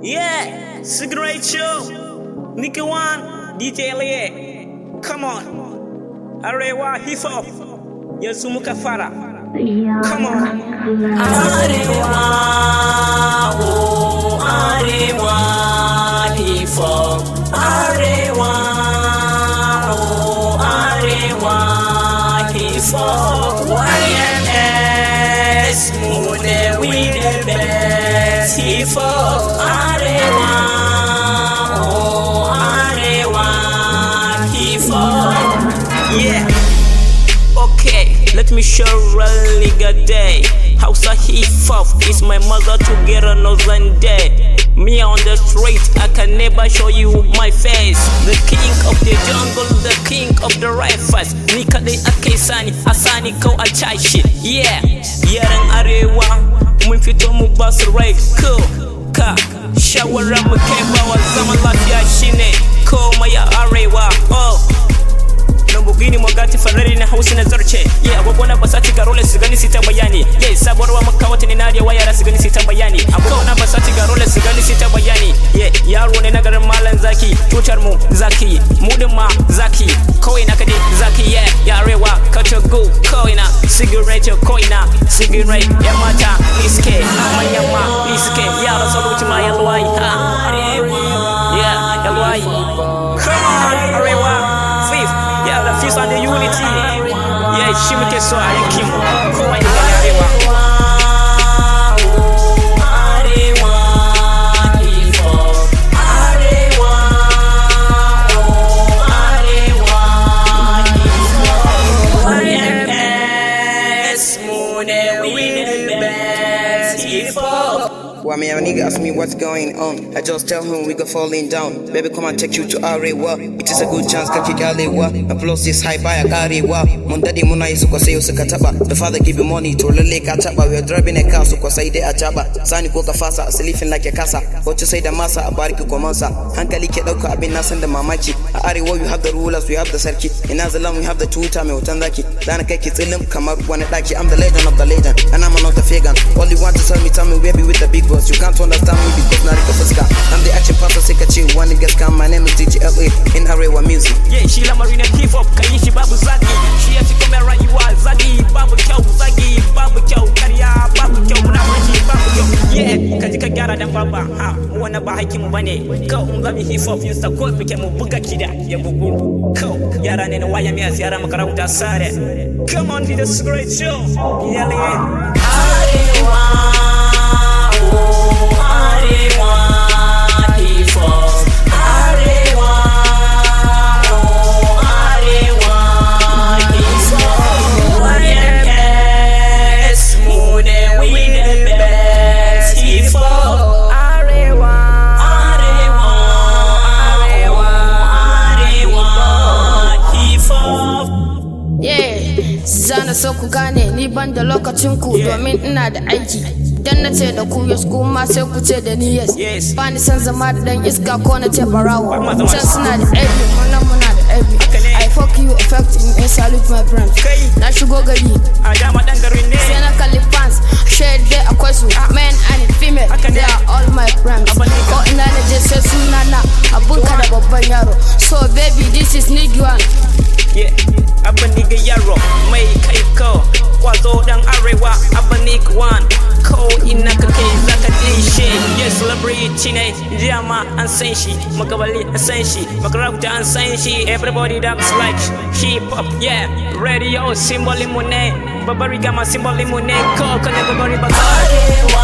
Yeah, cigarette show. Nicky One, DJ Lee. Come on. Arewa hip hop. Yanzu muka fara. Come on. Arewa, oh Arewa hip hop. Arewa, oh Arewa hip hop. YNS, Mune, we the best hip hop. Arewa, oh Arewa hip hop. Yeah. Okay, let me show really good day. Hausa hip hop is my mother together northern day. Me on the street, I can never show you my face. The king of the jungle, the king of the rappers. Ni kadai ake sani, asani kau a tashi. Yeah, yaran arewa, mun fito mu basu rai ko ka. Shawara mu kai bawa zaman lafiya shine komai a arewa. Oh. Lamborghini Mogatti Ferrari na hausi na zarce. Yeah, agwagwana basati ga Rolex su gani sita bayani. Yeah, sabuwar wa maka wata ne na da wayara su gani sita bayani. Agwagwana basati ga Rolex su gani sita bayani. Yeah, yaro ne na garin malan zaki. Tutar mu zaki, mudin ma zaki. Kawai na kade zaki. Yeah, yarewa kacha go kawai na cigarette kawai na cigarette. Ya mata iske, manyan ma iske. Yara saluci ma yalwai. Yeah, yalwai. Come on, arewa. Yeah, the fuse and the unity. Yeah, she make it so I keep going to Arewa. Why me a nigga ask me what's going on? I just tell him we go falling down. Baby, come and take you to Arewa. It is a good chance to kick Arewa. And plus this high by a Arewa. Mondadi muna isu kwa sayo sakataba. The father give you money to lele kataba. We are driving a car so kwa saide ajaba. Sani kwa kafasa, sleeping like a casa. What you say the masa, abariki komansa. Hankali ke dauka abin nasan da mamachi. A Arewa we have the rulers, we have the sarki. In Azalam we have the tuta me utandaki. Dana keki tsilim kamar wane daki. I'm the legend of the legend, and I'm not a vegan. All you want to tell me baby with the big boss. You can't understand me because not a fuska. I'm the action pastor, sick at you. One niggas come, my name is DJ LA in Arewa music. Yeah, she la marina hip hop, Kayishi Babu Zagi. She has to come around you are Zagi, Babu Chow, Zagi, Babu Chow, Karia, Babu Chow, Namaji, Babu Chow. Yeah, Kajika Gara than Baba, ha, wanna buy him money. Go, love hip hop, you start call became a Buga Kida, Yabu. Go, Yaran and Wayamias, Yara Makarauta Sare. Come on, with this great show. Yeah, Arewa. Zana so ku gane ni ban da lokacin ku domin ina da aiki. Dan na ce da ku yes kuma sai ku ce da ni yes. Ba ni san zama da dan iska ko na ce barawo. Can suna da aibi, muna da aibi. I fuck you affecting and salute my friends. Na shigo gari sai na kalli fans. Share day akwai su men and female. They are all my friends. Ko ina na je sai suna na abun ka da babban yaro. So baby this is Nicky One. Yeah, abba nigga yaro mai kai ko kwazo dan arewa abba Nicky One ko ina kake zaka ji shi. Yeah, celebrity ne jama an san shi, makabali an san shi, makarauta an san shi. Everybody that's like hip hop. Yeah, radio symbol mu ne, babari gama symbol mu ne ko kana babari bakare.